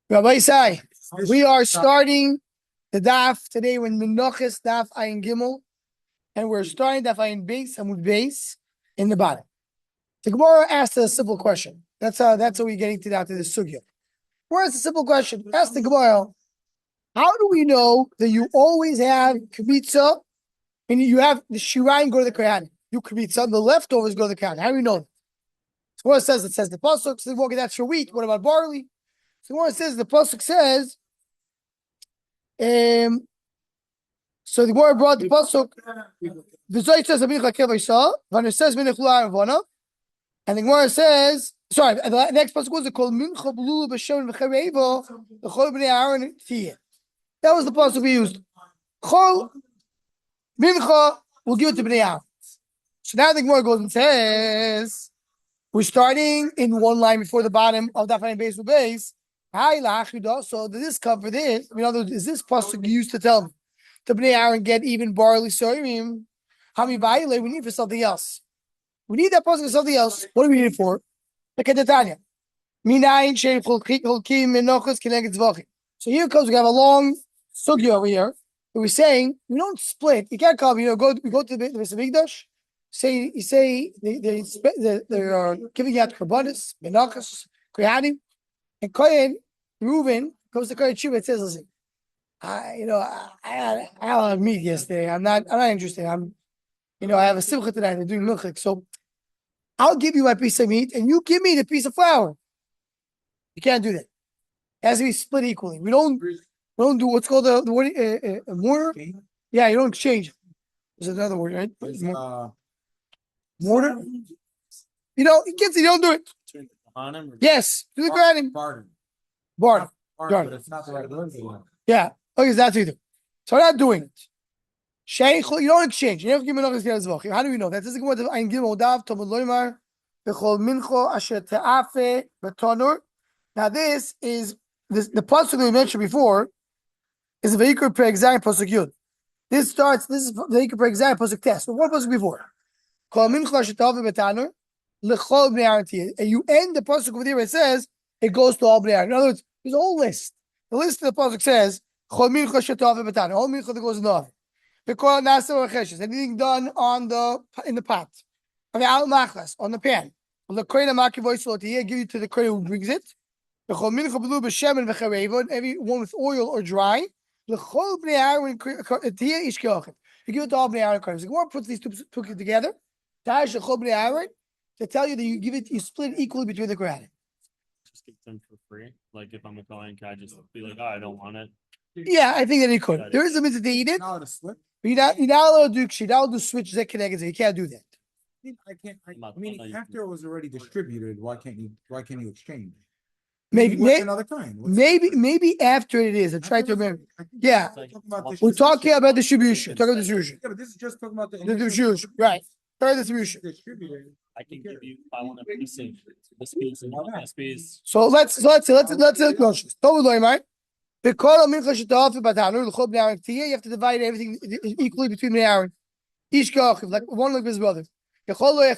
Rabbi Isai, we are starting the daf today with Menachos daf Ayin Gimel, and we're starting daf Ayin Beis Amud Beis in the bottom. The Gemara asked a simple question. That's how we're getting to the sugya. Where's a simple question? Ask the Gemara, how do we know that you always have kibitza and you have the shirayim go to the kohanim? You kibitza, the leftovers go to the kohanim. How do we know that? So what it says the pasuk. So well, that's for wheat. What about barley? So what it says, the pasuk says, so the Gemara brought the pasuk. The Zohar says Abicha Kevaisa, and it says Minachula Ravana, and the Gemara says, sorry, and the next pasuk was called Mincha Blulu B'Shem V'Chareiva L'Chol B'nei Aaron Tiyeh. That was the pasuk we used. Chol Mincha will give it to B'nei Aaron. So now the Gemara goes and says, we're starting in one line before the bottom of that final base with base. So does this cover this? I mean, other words, is this pasuk used to tell me the Bnei Aaron get even barley soyim? How many violate? We need for something else. We need that pasuk for something else. What do we need it for? Look at the Tanya. So here comes, we have a long sugya over here. We're saying we don't split. You can't come. We go to the Mikdash. You say they're giving out karbanis, Menachos, Kohanim, and Kohen. Reuben goes to Kohen Yeshiva. It says, "Listen, I don't have meat yesterday. I'm not interested. I have a simcha tonight. They're doing milchik, so I'll give you my piece of meat, and you give me the piece of flour. You can't do that. It has to be split equally. We don't do what's called the word mortar. Yeah, you don't exchange. There's another word, right? Mortar. You don't do it. Yes, do the granting. Barter. But it's not the right word. Yeah. Okay, that's either. So we're not doing it. You don't exchange. You never give me How do we know that? This is what I give Odav to Loimar Bechol Mincho Asher Te'afe Betonor. Now this is the pasuk that we mentioned before is the Vayikra Per Exam pasuk Yud. This is the Vayikra Per Exam pasuk Test. So one pasuk before. Kol Mincho Asher Te'afe Betonor Lechol Bnei Aaron. And you end the pasuk over there where it says it goes to all Bnei Aaron. In other words, there's a whole list. The list of the pasuk says Chol Mincha Shetov Betan. All Mincha that goes in the oven. Because Nasa Recheshes, anything done in the pot, on the al machlas, on the pan. On the kohen maki voice here, give it to the kohen who brings it. The Chol Mincha Blu B'Shemen V'Chareiva, every one with oil or dry. The Chol Bnei Aaron Tiyeh Ish Keochet. You give it to all Bnei Aaron kohen. So Gemara puts these two together. Tash the Chol Bnei Aaron to tell you that you split it equally between the kohen. Just give them for free. Like if I'm a client, can I just be like, I don't want it? Yeah, I think that he could. There is a mitzvah to eat it. You're not allowed to do kshid. You're not allowed to switch zek connected. You can't do that. After it was already distributed, why can't you exchange? Maybe another time. Maybe after it is. I'm trying to remember. Yeah, we're talking about distribution. Yeah, but this is just talking about the distribution, right? Third distribution. I can give you. I want a piece of this piece and this piece. So let's go. You have to divide everything equally between the Aaron. Like one like his brother. Okay,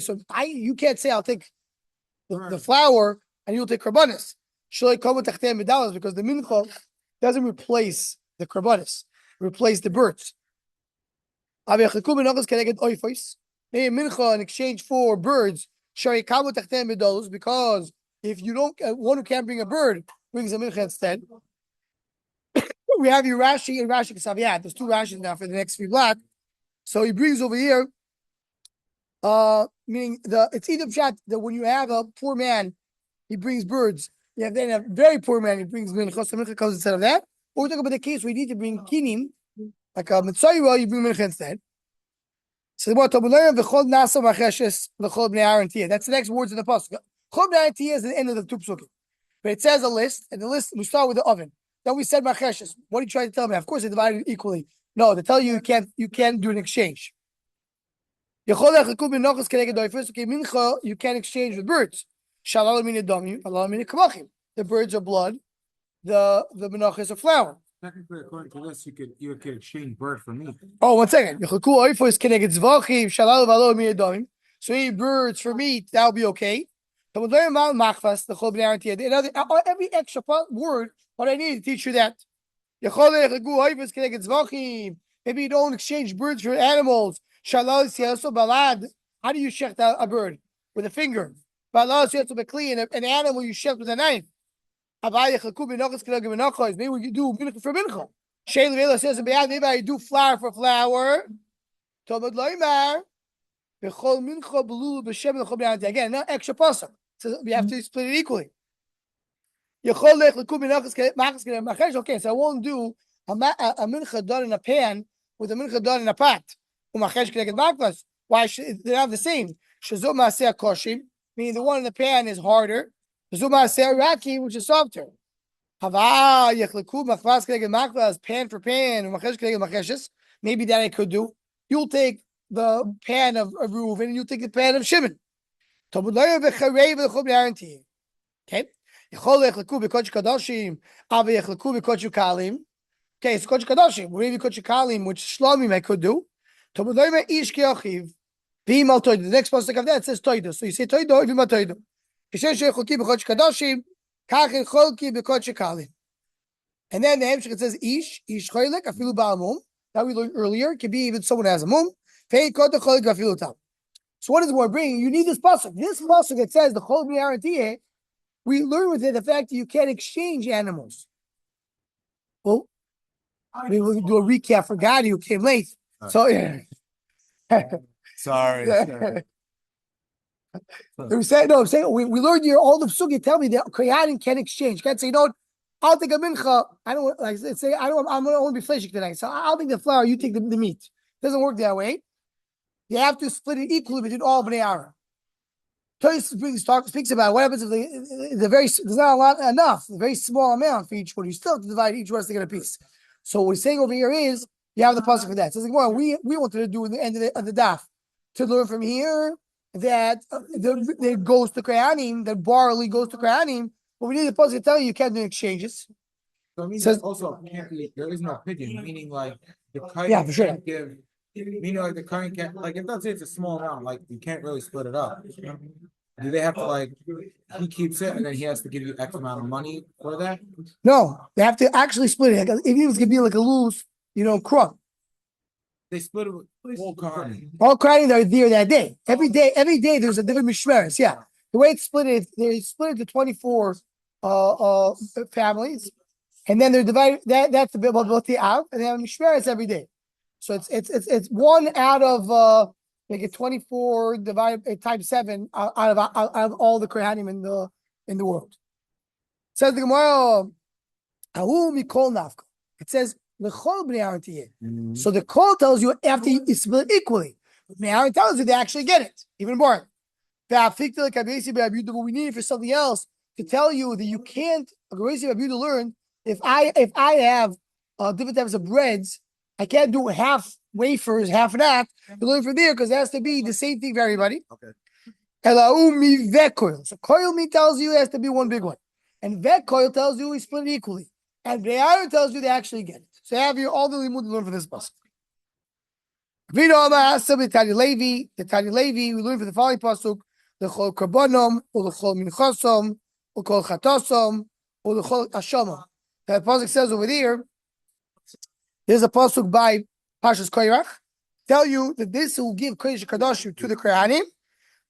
so you can't say I'll take the flour and you'll take karbanis. Because the mincha doesn't replace the karbanis, replace the birds. Mincha in exchange for birds. Because if you don't, one who can't bring a bird brings a mincha instead. We have your Rashi and Rashi Kesaviyat. There's two Rashis now for the next few blocks. So he brings over here, meaning it's either chat that when you have a poor man, he brings birds. You have then a very poor man, he brings mincha. So mincha comes instead of that. Or we talk about the case where you need to bring kinim, like a mitzaywa, you bring mincha instead. So what that's the next words in the pasuk. Chol b'nei Aaron is the end of the two psukim. But it says a list, and the list we start with the oven. Then we said macheshes. What are you trying to tell me? Of course, they divided equally. No, they tell you you can't do an exchange. You can't exchange with birds. The birds are blood. The menachos are flour. Technically, according to this, you could exchange bird for meat. Oh, 1 second. So eat birds for meat, that'll be okay. Another, every extra word, what I need to teach you that. Maybe you don't exchange birds for animals. How do you shecht a bird? With a finger. An animal you shecht with a knife. Maybe we do mincha for mincha. Says maybe I do flour for flour. Again, not extra pasuk. So we have to split it equally. Okay, so I won't do a mincha done in a pan with a mincha done in a pot. Why should they're not the same? Meaning the one in the pan is harder. Raki, which is softer. Pan for pan. Maybe that I could do. You'll take the pan of Reuven and you'll take the pan of Shimon. Okay. Okay, so Kodesh Kadoshim, maybe Kodesh Kalim, which Shlomim I could do. The next pasuk of that says Toido. So you say Toido, Vima Toido. And then the Hemshech says Ish Choylek, Afilu Ba'amum. That we learned earlier. Can be even someone has a mum. So what is the word bringing? You need this pasuk. This pasuk that says the Chol B'Arantiyeh. We learn with it the fact that you can't exchange animals. Well, we will do a recap for Gadi who came late. So yeah. Sorry. I'm saying we learned here all the psukim tell me that Koyanim can't exchange. You can't say, I'll take a mincha. I don't like say I'm gonna only be fleshik tonight. So I'll take the flour, you take the meat. It doesn't work that way. You have to split it equally between all Bnei Aaron. Tosfos speaks about what happens if there's not a lot enough, a very small amount for each one. You still have to divide each one to get a piece. So what we're saying over here is you have the pasuk for that. So it's like, we wanted to do in the end of the daf to learn from here that there goes to Koyanim, that barley goes to Koyanim, but we need the pasuk to tell you can't do exchanges. So it means also there is no opinion, meaning like the Yeah, for sure. can't give. Meaning, like the current can't, like if let's say it's a small amount, like you can't really split it up. Do they have to like he keeps it and then he has to give you X amount of money for that? No, they have to actually split it. Even if it's gonna be like a loose, crumb. They split it with all current. All Kohanim are there that day. Every day there's a different mishmeres. Yeah, the way it's split is they split it to 24 families, and then they're divided. That's the Bilbati out, and they have mishmeres every day. So it's one out of make it 24 divided times 7 out of all the Kohanim in the world. It says the Gemara, Ahu mikol nafka. It says l'chol bnei Aaron tiyeh. So the call tells you after you split equally. Bnei Aaron tells you they actually get it, even more. But we need it for something else to tell you that you can't. Learn if I have different types of breads. I can't do half wafers, half that. You learn from there because it has to be the same thing for everybody. Okay. So koil me tells you it has to be one big one. And vet koil tells you we split it equally. And Bnei tells you they actually get it. So have you all the limud to learn from this bus. The Tani Levi, we learn from the following pasuk, the chol karbonom, or the chol minchosom, or chol chatosom, or the chol ashama. That pasuk says over there, there's a pasuk by Pashas Koyrach, tell you that this will give Kodesh Kadoshim to the Kohanim.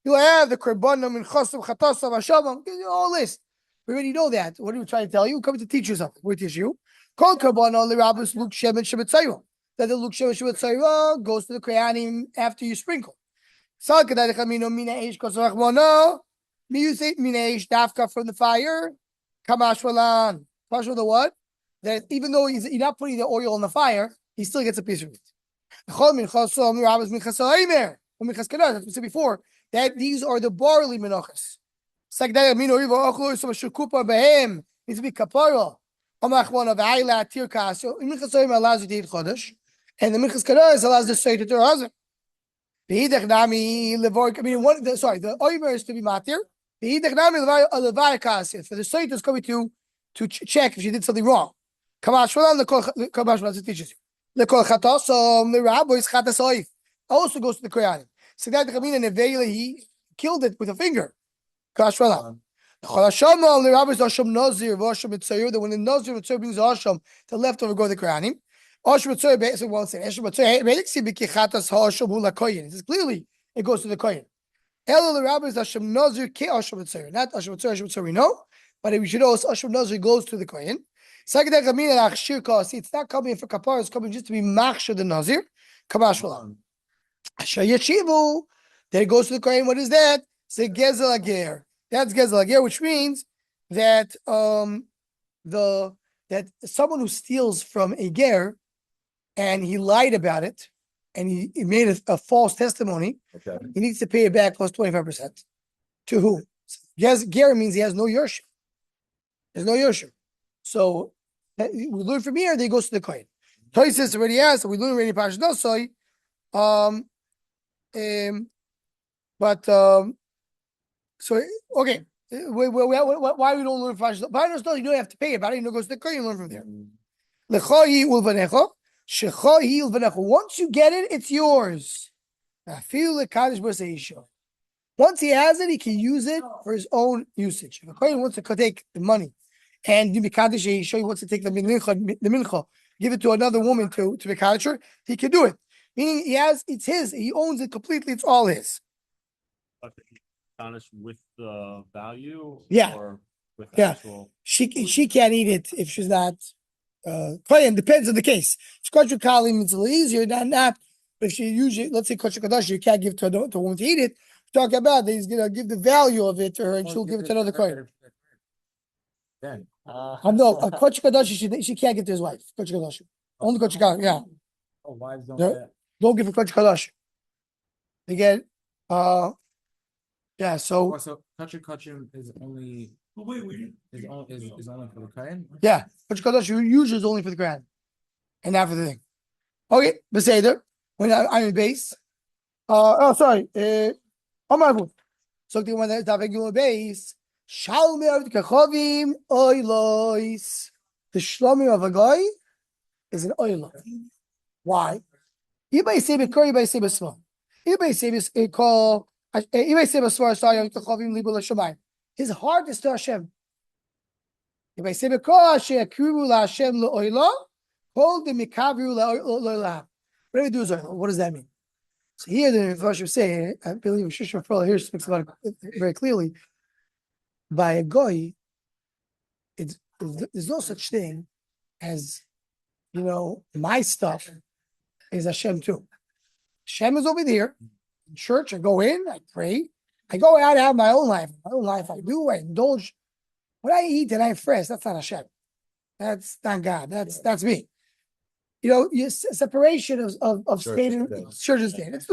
You'll have the Karbonim and Chosim, Chatosim, Hashabam, the whole list. We already know that. What are we trying to tell you? We're coming to teach you something. We teach you. Called Karbonim, the Rabbis, Luke, Shem, and Shebetzayra. That the Luke, Shem, and Shebetzayra goes to the Kohanim after you sprinkle. Sal Kedai Chamino, Mina Eish, Kosarach Mono. Me you say Mina Eish, Dafka from the fire. Kamash Walan. Kamash the what? That even though you're not putting the oil on the fire, he still gets a piece of it. As we said before, that these are the barley menachos. Needs to be kapara. Allows you to eat chodesh, and the minchas kadosh allows the say to their husband. The oimer is to be matir. For the say is coming to check if she did something wrong. Kamash teaches you. The rabbi is chatas also goes to the Koyanim. So that he killed it with a finger. Kashvala. That when the Nazir Mitzvah brings the Hasham, the leftover go to the Kohanim. Hasham Mitzvah basically won't say. Hasham Mitzvah it says clearly it goes to the Kohen. Elo the rabbis Hasham Nazir ke Hasham Mitzvah, not Hasham Mitzvah we know, but we should also Hasham Nazir goes to the Kohen. It's not coming for kapara; it's coming just to be machshir the Nazir. Kamashvalam. Yeshiva, then it goes to the Kohen. What is that? Say gezel ager. That's gezel ager, which means that that someone who steals from a ger and he lied about it and he made a false testimony, he needs to pay it back plus 25%. To who? Yes, ger means he has no yershim. There's no yershim. So we learn from here. They goes to the Kohen. Toises already asked. We learn already Parashat Nosoi. So okay. Why we don't learn from Parashat Nosoi? You don't have to pay it, but you know goes to the Kohen. You learn from there. Once you get it, it's yours. Once he has it, he can use it for his own usage. If a Kohen wants to take the money and he wants to take the mincha, give it to another woman to be kaddish, he can do it. Meaning it's his, he owns it completely, it's all his. But kaddish with the value? Yeah. Or with actual... She can't eat it if she's not Kohen, depends on the case. If Kosher Kalim, it's a little easier, not. But if she usually, let's say Kosher Kadash, you can't give to a woman to eat it. Talk about that he's gonna give the value of it to her and she'll give it to another Kohen. No, a Kosher Kadash she can't give to his wife. Kosher Kadash. Only Kosher Kalim, yeah. Oh, wives don't give a Kosher Kadash. They get yeah, so Kachim is only for the Kohen? Yeah, Kachim Kadash usually is only for the Kohen. And not for the thing. Okay, Beseder. When I'm in base. Sorry. So the one that's having base. Shalmi of the Kachovim Oilois. The Shlomi of a guy is an oil. Why? You may say Bekor, you may say Besmar. You may say call. You may say Besmar. Sorry, Kachovim Libul Shemai. His heart is to Hashem. You may say Bekor She'akrivu LaHashem LaOila. Hold the Mikavru LaOila. Whatever do is oil. What does that mean? So here the Rosh say, I believe Shishma Frola here speaks about it very clearly. By a goy, there's no such thing as, my stuff is Hashem too. Hashem is over there. In church, I go in, I pray. I go out and have my own life. My own life, I indulge. What I eat and I fresh, that's not Hashem. That's not God. That's me. Separation of state and church and state. It's